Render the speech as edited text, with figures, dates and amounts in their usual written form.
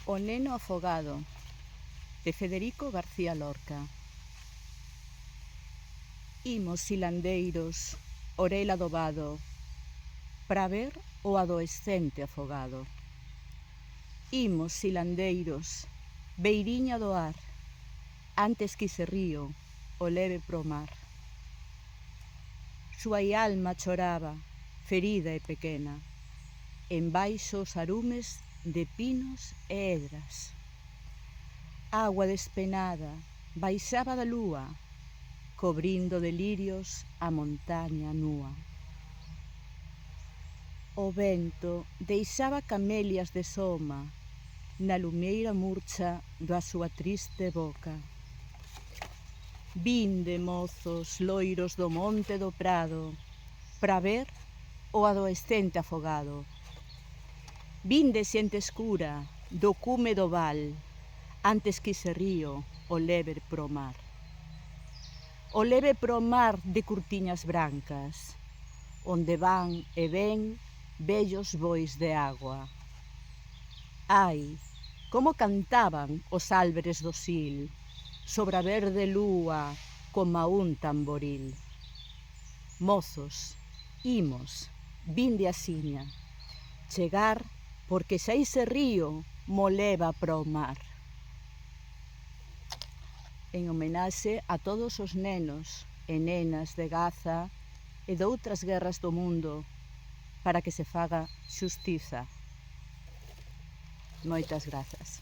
O neno afogado, de Federico García Lorca. Imos silandeiros, orela do vado, pra ver o adolescente afogado. Imos silandeiros, beiriña do ar, antes que se río, o leve pro mar. Súa alma choraba, ferida e pequena, embaixo os arumes de pinos e edras. Agua despenada baixaba da lúa, cobrindo de lirios a montaña núa. O vento deixaba camelias de soma na lumeira murcha da súa triste boca. Vinde, mozos, loiros do monte do prado, pra ver o adolescente afogado. Vinde, xente escura, do cume do val, antes que se río o leve pro mar. O leve pro mar de curtiñas brancas, onde van e ven vellos bois de agua. Ai, como cantaban os álberes do sil, sobre a verde lúa, como un tamboril. Mozos, imos, vinde axiña, chegar porque xa ese río mo leva pro mar. En homenaxe a todos os nenos e nenas de Gaza e doutras guerras do mundo, para que se faga xustiza. Moitas grazas.